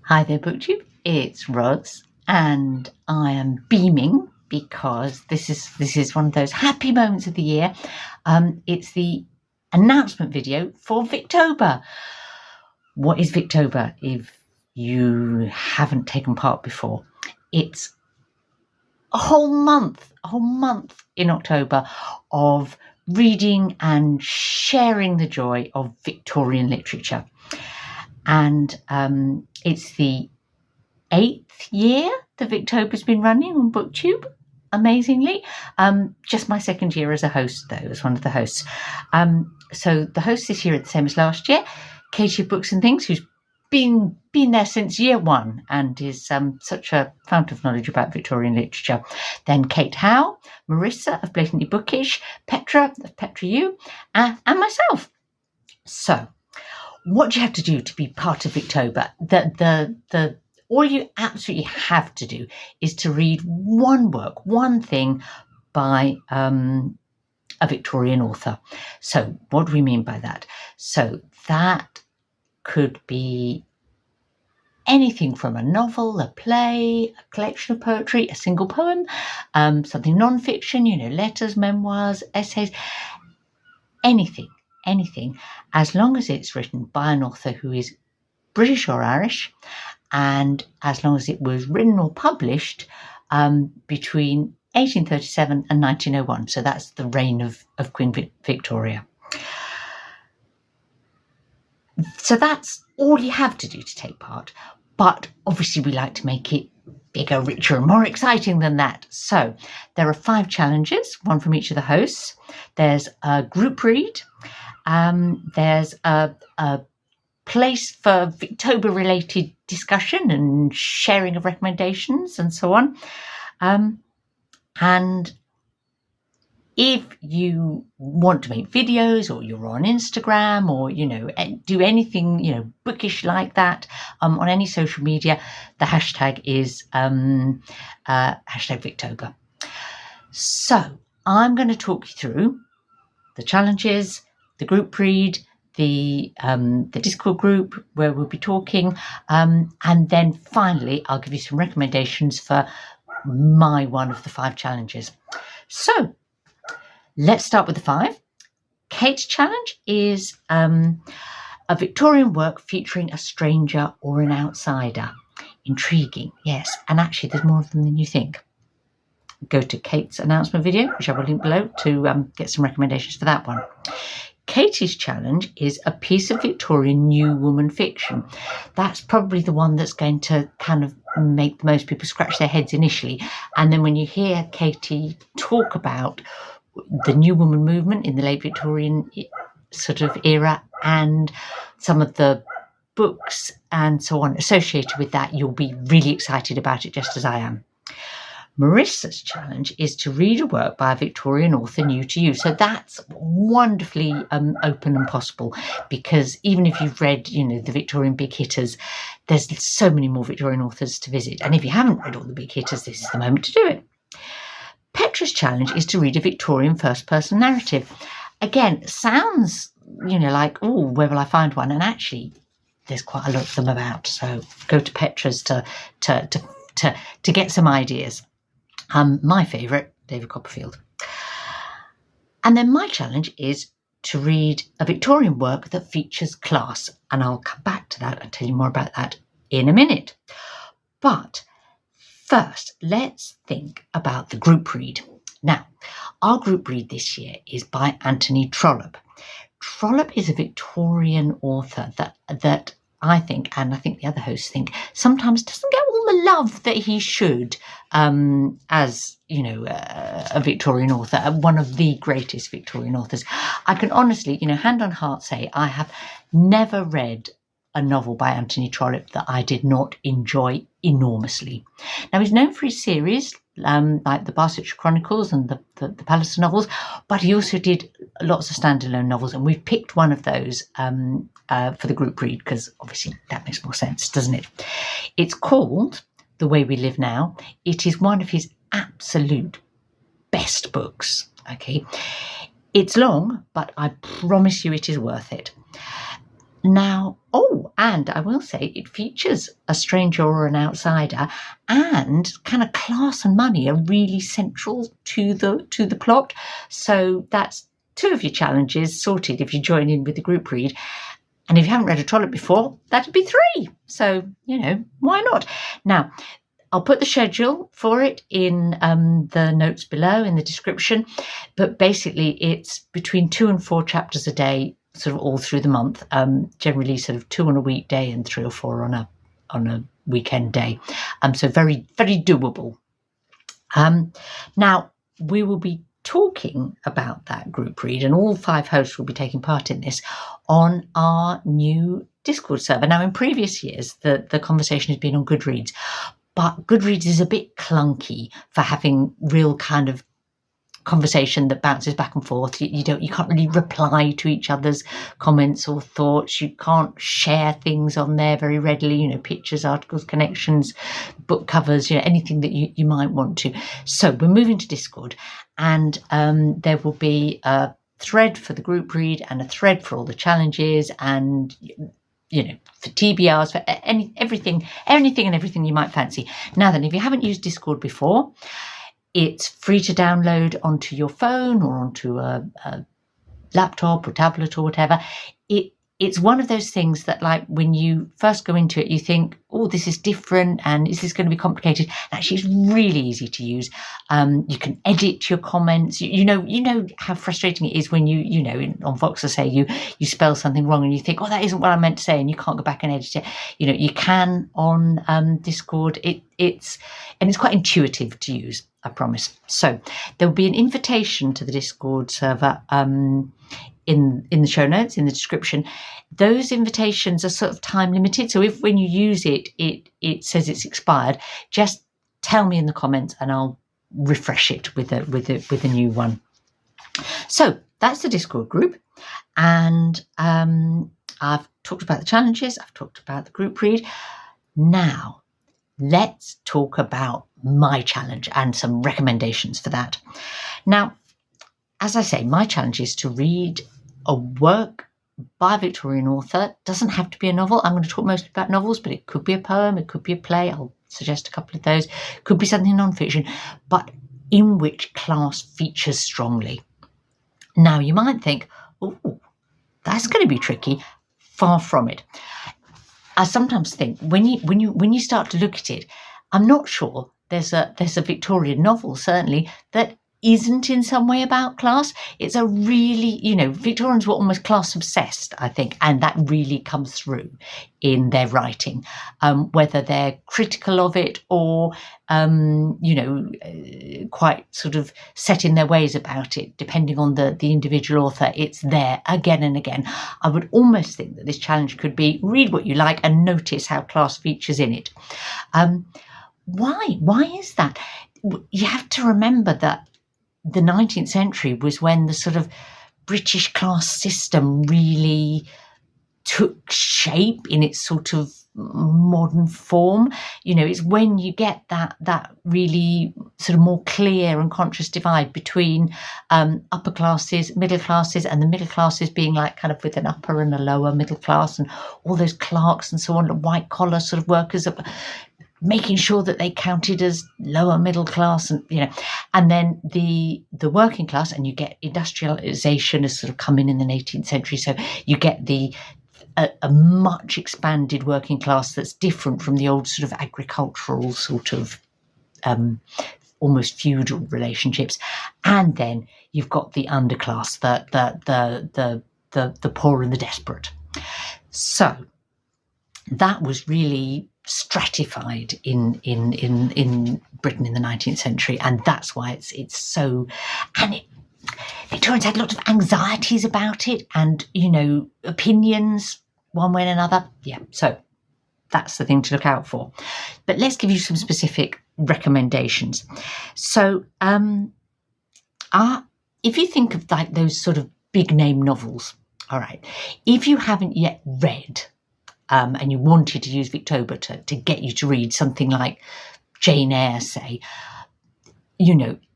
Hi there, BookTube. It's Roz, and I am beaming because this is one of those happy moments of the year. It's the announcement video for Victober. What is Victober? If you haven't taken part before, it's a whole month in October of reading and sharing the joy of Victorian literature. And it's the 8th year that Victober's been running on BookTube, amazingly. Just my second year as a host, though, as one of the hosts. So the host this year are the same as last year, Katie of Books and Things, who's been there since year one and is such a fount of knowledge about Victorian literature. Then Kate Howe, Marissa of Blatantly Bookish, Petra of Petra U, and myself. So what do you have to do to be part of Victober? All you absolutely have to do is to read one thing by a Victorian author. So what do we mean by that? So that could be anything from a novel, a play, a collection of poetry, a single poem, something non-fiction, letters, memoirs, essays, anything, as long as it's written by an author who is British or Irish, and as long as it was written or published between 1837 and 1901. So that's the reign of Queen Victoria. So that's all you have to do to take part. But obviously we like to make it bigger, richer, and more exciting than that. So there are 5 challenges, one from each of the hosts. There's a group read. There's a place for Victober-related discussion and sharing of recommendations and so on. And if you want to make videos, or you're on Instagram, or do anything bookish like that on any social media, the hashtag is hashtag Victober. So I'm going to talk you through the challenges, the group read, the Discord group where we'll be talking, and then finally I'll give you some recommendations for my one of the 5 challenges. So let's start with the 5. Kate's challenge is a Victorian work featuring a stranger or an outsider. Intriguing, yes, and actually there's more of them than you think. Go to Kate's announcement video, which I will link below, to get some recommendations for that one. Katie's challenge is a piece of Victorian New Woman fiction. That's probably the one that's going to kind of make most people scratch their heads initially. And then when you hear Katie talk about the New Woman movement in the late Victorian sort of era and some of the books and so on associated with that, you'll be really excited about it, just as I am. Marissa's challenge is to read a work by a Victorian author new to you. So that's wonderfully open and possible, because even if you've read, the Victorian big hitters, there's so many more Victorian authors to visit. And if you haven't read all the big hitters, this is the moment to do it. Petra's challenge is to read a Victorian first-person narrative. Again, sounds, like, oh, where will I find one? And actually, there's quite a lot of them about. So go to Petra's to get some ideas. My favourite, David Copperfield. And then my challenge is to read a Victorian work that features class. And I'll come back to that and tell you more about that in a minute. But first, let's think about the group read. Now, our group read this year is by Anthony Trollope. Trollope is a Victorian author that I think, and I think the other hosts think, sometimes doesn't get all the love that he should as, a Victorian author, one of the greatest Victorian authors. I can honestly, hand on heart say I have never read a novel by Anthony Trollope that I did not enjoy enormously. Now, he's known for his series, like the Barsetshire Chronicles and the Palliser novels, but he also did lots of standalone novels, and we've picked one of those for the group read, because obviously that makes more sense, doesn't it? It's called The Way We Live Now. It is one of his absolute best books, okay? It's long, but I promise you it is worth it. Now, and I will say it features a stranger or an outsider, and kind of class and money are really central to the plot. So that's 2 of your challenges sorted if you join in with the group read. And if you haven't read a Trollope before, that'd be 3. So, why not? Now, I'll put the schedule for it in the notes below in the description. But basically, it's between 2 and 4 chapters a day, sort of all through the month. Generally, sort of 2 on a weekday and 3 or 4 on a weekend day. So very, very doable. Now, we will be talking about that group read, and all 5 hosts will be taking part in this on our new Discord server. Now, in previous years, the conversation has been on Goodreads, but Goodreads is a bit clunky for having real kind of conversation that bounces back and forth. You can't really reply to each other's comments or thoughts. You can't share things on there very readily, pictures, articles, connections, book covers, anything that you might want to. So we're moving to Discord, and there will be a thread for the group read and a thread for all the challenges, and for TBRs, for anything and everything you might fancy. Now then, if you haven't used Discord before, it's free to download onto your phone or onto a laptop or tablet or whatever. It's one of those things that, like, when you first go into it, you think, this is different, and is this going to be complicated? Actually, it's really easy to use. You can edit your comments. You know how frustrating it is when on Voxer, say you spell something wrong and you think, that isn't what I meant to say, and you can't go back and edit it. You can on Discord. It's quite intuitive to use, I promise. So there will be an invitation to the Discord server in the show notes, in the description. Those invitations are sort of time limited. So if when you use it, it says it's expired, just tell me in the comments and I'll refresh it with a new one. So that's the Discord group. And I've talked about the challenges. I've talked about the group read. Now, let's talk about my challenge and some recommendations for that. Now, as I say, my challenge is to read a work by a Victorian author. Doesn't have to be a novel. I'm going to talk mostly about novels, but it could be a poem, it could be a play. I'll suggest a couple of those. Could be something non-fiction, but in which class features strongly. Now, you might think, that's going to be tricky. Far from it. I sometimes think when you start to look at it, I'm not sure there's a Victorian novel, certainly, that isn't in some way about class. It's a really, Victorians were almost class obsessed, I think, and that really comes through in their writing, whether they're critical of it or, quite sort of set in their ways about it, depending on the individual author. It's there again and again. I would almost think that this challenge could be read what you like and notice how class features in it. Why is that? You have to remember that the 19th century was when the sort of British class system really took shape in its sort of modern form. It's when you get that really sort of more clear and conscious divide between upper classes, middle classes, and the middle classes being like kind of with an upper and a lower middle class, and all those clerks and so on, the white collar sort of workers, making sure that they counted as lower middle class, and then the working class, and you get industrialization has sort of come in the 18th century. So you get a much expanded working class that's different from the old sort of agricultural sort of almost feudal relationships. And then you've got the underclass, the poor and the desperate. So that was really stratified in Britain in the 19th century, and that's why it's so. And Victorians had lots of anxieties about it, and opinions one way and another. Yeah, so that's the thing to look out for. But let's give you some specific recommendations. So, if you think of like those sort of big name novels, all right, if you haven't yet read. And you wanted to use Victober to get you to read something like Jane Eyre, say,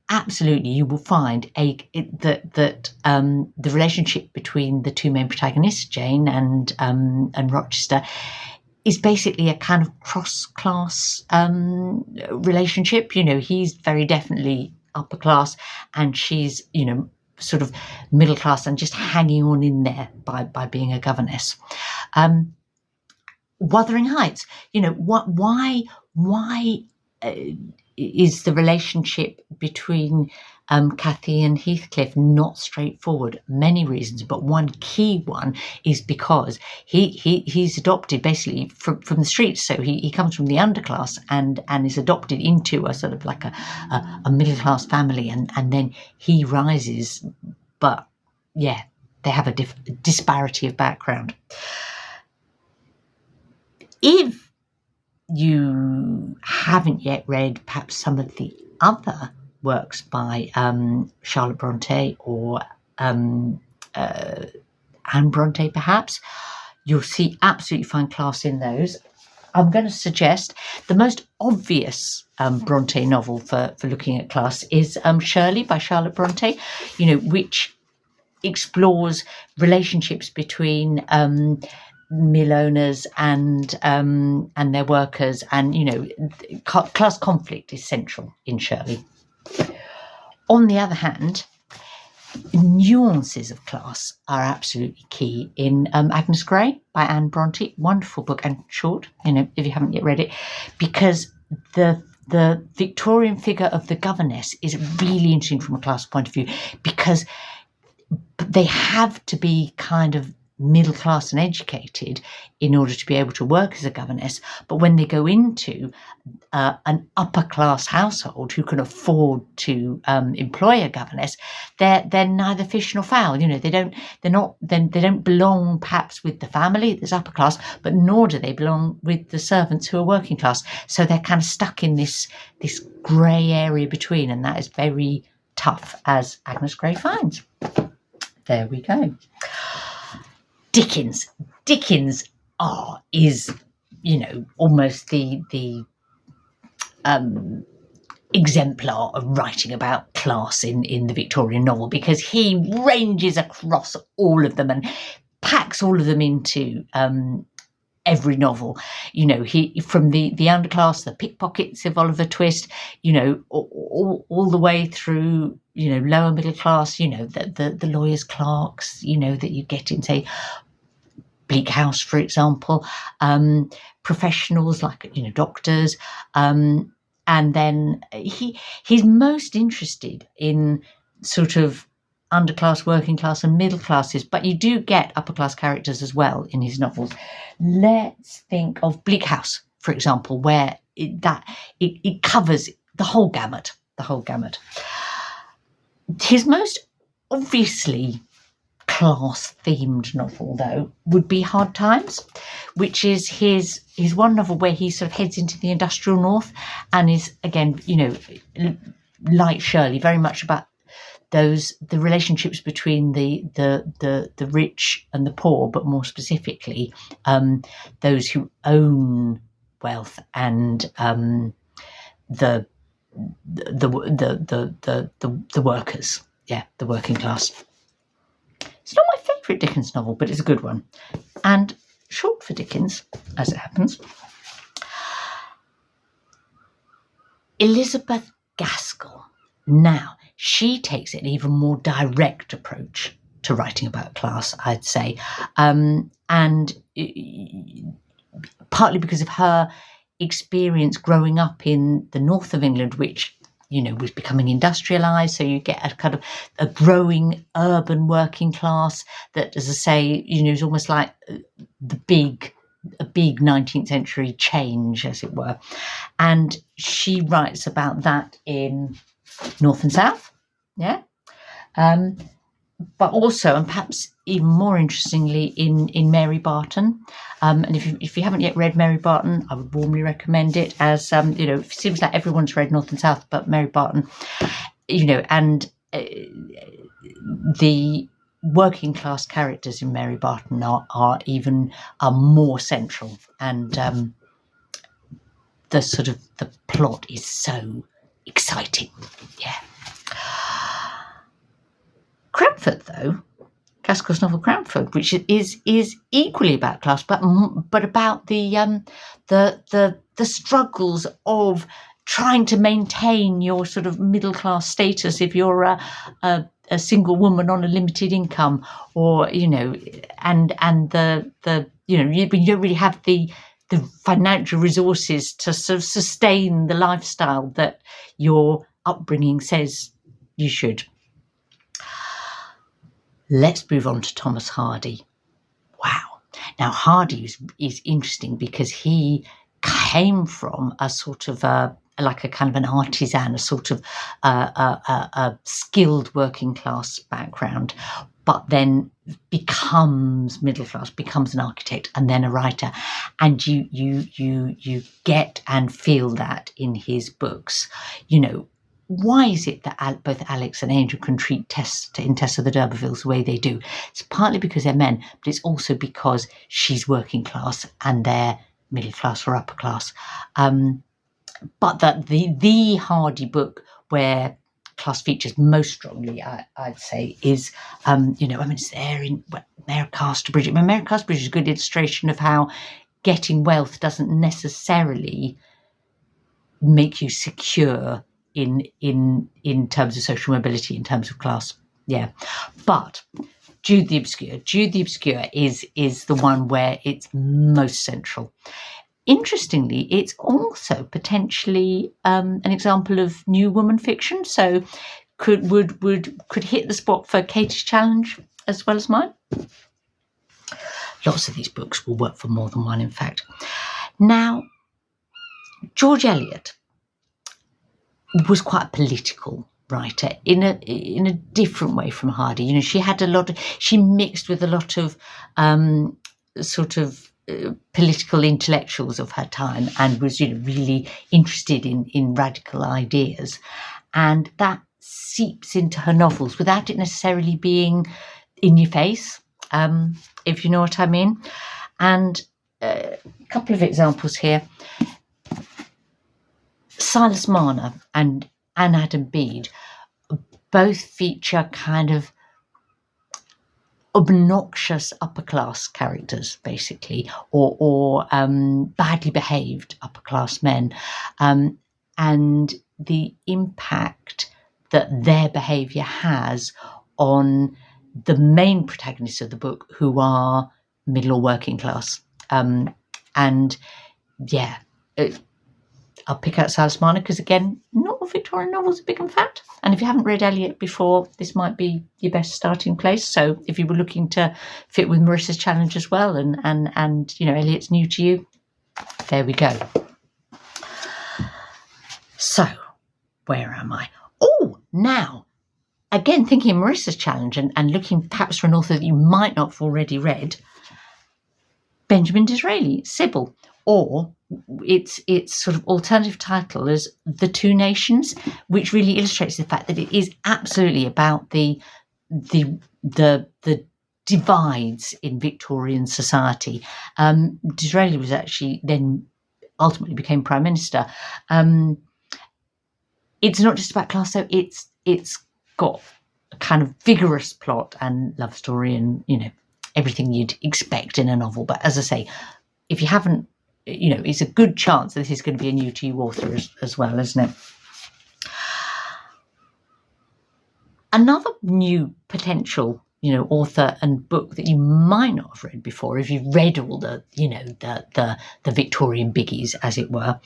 absolutely you will find that the relationship between the two main protagonists, Jane and Rochester, is basically a kind of cross-class relationship. He's very definitely upper class, and she's sort of middle class and just hanging on in there by being a governess. Wuthering Heights, why is the relationship between Cathy and Heathcliff not straightforward? Many reasons, but one key one is because he's adopted basically from the streets. So he comes from the underclass and is adopted into a sort of like a middle class family, and then he rises. But yeah, they have a disparity of background. If you haven't yet read perhaps some of the other works by Charlotte Bronte or Anne Bronte, perhaps, you'll see absolutely fine class in those. I'm going to suggest the most obvious Bronte novel for looking at class is Shirley by Charlotte Bronte, which explores relationships between mill owners and their workers, and class conflict is central in Shirley. On the other hand, nuances of class are absolutely key in Agnes Grey by Anne Bronte. Wonderful book, and short, if you haven't yet read it, because the Victorian figure of the governess is really interesting from a class point of view, because they have to be kind of middle class and educated in order to be able to work as a governess. But when they go into an upper class household who can afford to employ a governess, they're neither fish nor fowl. They don't belong perhaps with the family that's upper class, but nor do they belong with the servants who are working class. So they're kind of stuck in this grey area between, and that is very tough, as Agnes Grey finds. There we go. Dickens is almost the exemplar of writing about class in the Victorian novel, because he ranges across all of them and packs all of them into every novel. He from the underclass, the pickpockets of Oliver Twist, all the way through lower middle class, the lawyers' clerks, that you get in, say, Bleak House, for example, professionals like doctors, and then he's most interested in sort of underclass, working class, and middle classes, but you do get upper class characters as well in his novels. Let's think of Bleak House, for example, where it covers the whole gamut. His most obviously class-themed novel, though, would be Hard Times, which is his one novel where he sort of heads into the industrial north and is, again, like Shirley, very much about the relationships between the rich and the poor, but more specifically those who own wealth and the workers, the working class. It's not my favourite Dickens novel, but it's a good one, and short for Dickens, as it happens. Elizabeth Gaskell. Now, she takes an even more direct approach to writing about class, I'd say, and partly because of her experience growing up in the north of England, which was becoming industrialised. So you get a kind of a growing urban working class that, as I say, is almost like a big 19th century change, as it were. And she writes about that in North and South, but also, and perhaps even more interestingly, in Mary Barton. And if you haven't yet read Mary Barton, I would warmly recommend it, as it seems like everyone's read North and South, but Mary Barton, and the working class characters in Mary Barton are more central, and the plot is so exciting. Cranford, though, Gaskell's novel Cranford, which is equally about class, but about the struggles of trying to maintain your sort of middle class status if you're a single woman on a limited income, or and the you don't really have the financial resources to sort of sustain the lifestyle that your upbringing says you should. Let's move on to Thomas Hardy. Wow. Now, Hardy is interesting because he came from a sort of like a kind of an artisan, a sort of a skilled working class background, but then becomes middle class, becomes an architect, and then a writer. And you get and feel that in his books. Why is it that both Alex and Angel can treat Tess of the D'Urbervilles the way they do? It's partly because they're men, but it's also because she's working class and they're middle class or upper class. But that the Hardy book where class features most strongly, I'd say, is, it's there in Mayor of Casterbridge. Mayor of Casterbridge is a good illustration of how getting wealth doesn't necessarily make you secure in terms of social mobility, in terms of class. Yeah. But Jude the Obscure is the one where it's most central. Interestingly, it's also potentially an example of new woman fiction, so could hit the spot for Katie's challenge as well as mine. Lots of these books will work for more than one, in fact. Now, George Eliot was quite a political writer in a different way from Hardy. She mixed with a lot of political intellectuals of her time, and was really interested in radical ideas, and that seeps into her novels without it necessarily being in your face, if you know what I mean. And a couple of examples here. Silas Marner and Anne Adam Bede both feature kind of obnoxious upper class characters, basically, or badly behaved upper class men, and the impact that their behaviour has on the main protagonists of the book, who are middle or working class. I'll pick out Silas Marner because, again, not all Victorian novels are big and fat. And if you haven't read Eliot before, this might be your best starting place. So if you were looking to fit with Marissa's challenge as well, and Eliot's new to you, there we go. So, where am I? Oh, now, again, thinking of Marissa's challenge and looking perhaps for an author that you might not have already read, Benjamin Disraeli, Sybil, or its sort of alternative title is The Two Nations, which really illustrates the fact that it is absolutely about the divides in Victorian society. Disraeli was actually then ultimately became Prime Minister. It's not just about class, though. It's got a kind of vigorous plot and love story and, everything you'd expect in a novel. But as I say, if you haven't, it's a good chance that this is going to be a new to you author as well, isn't it? Another new potential, author and book that you might not have read before, if you've read all the Victorian biggies, as it were,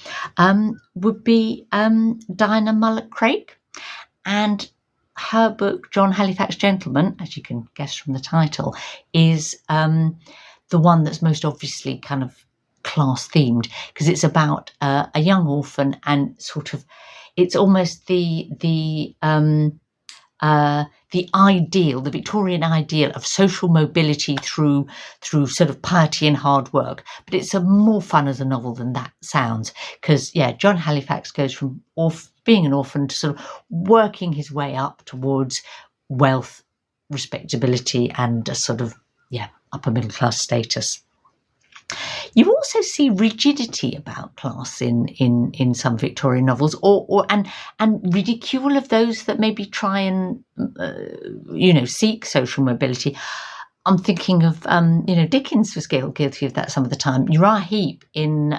would be Diana Mullock-Craig, and her book, John Halifax Gentleman, as you can guess from the title, is the one that's most obviously kind of class themed, because it's about a young orphan, and sort of it's almost the ideal, the Victorian ideal of social mobility through sort of piety and hard work. But it's a more fun as a novel than that sounds, because John Halifax goes from being an orphan to sort of working his way up towards wealth, respectability, and a sort of upper middle class status. You also see rigidity about class in some Victorian novels, and ridicule of those that maybe try and seek social mobility. I'm thinking of Dickens was guilty of that some of the time. Uriah Heep in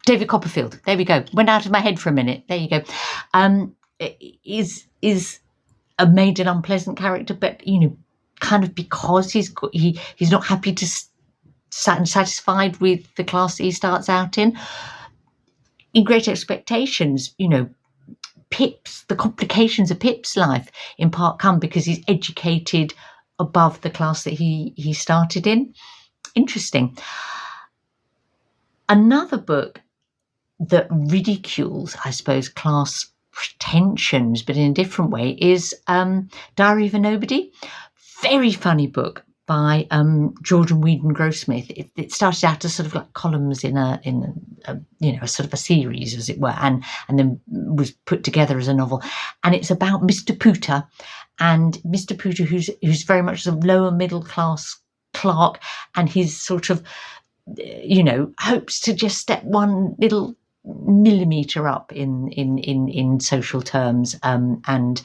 David Copperfield. There we go. Went out of my head for a minute. There you go. Is made an unpleasant character, but kind of because he's not happy to satisfied with the class that he starts out in. In Great Expectations, Pip's, the complications of Pip's life in part come because he's educated above the class that he started in. Interesting. Another book that ridicules, I suppose, class pretensions, but in a different way, is Diary of a Nobody. Very funny book by Jordan Weedon Grossmith. It started out as sort of like columns in a sort of a series, as it were, and then was put together as a novel. And it's about Mr. Pooter, and Mr. Pooter, who's very much a lower middle class clerk, and he's sort of hopes to just step one little millimeter up in social terms, and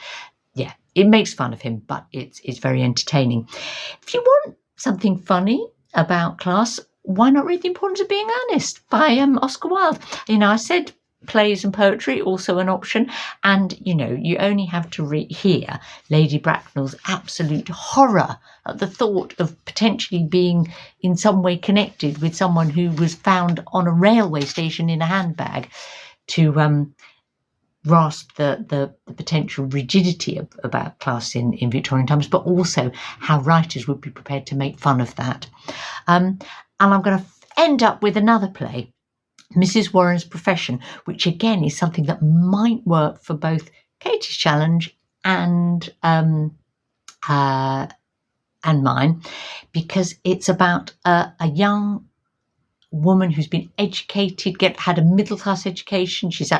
it makes fun of him, but it's very entertaining. If you want something funny about class, why not read The Importance of Being Earnest by Oscar Wilde? I said plays and poetry also an option, and you only have to hear Lady Bracknell's absolute horror at the thought of potentially being in some way connected with someone who was found on a railway station in a handbag to grasp the potential rigidity about class in Victorian times, but also how writers would be prepared to make fun of that. And I'm going to end up with another play, Mrs. Warren's Profession, which again is something that might work for both Katie's challenge and mine, because it's about a young woman who's been educated, had a middle class education. She's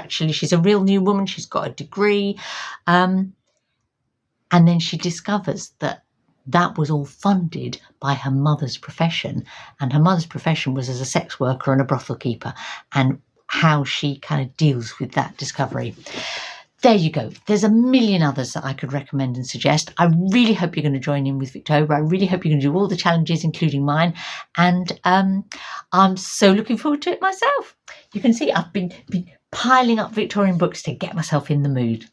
a real new woman. She's got a degree, and then she discovers that was all funded by her mother's profession, and her mother's profession was as a sex worker and a brothel keeper, and how she kind of deals with that discovery. There you go. There's a million others that I could recommend and suggest. I really hope you're going to join in with Victober. I really hope you're going to do all the challenges, including mine. And I'm so looking forward to it myself. You can see I've been piling up Victorian books to get myself in the mood.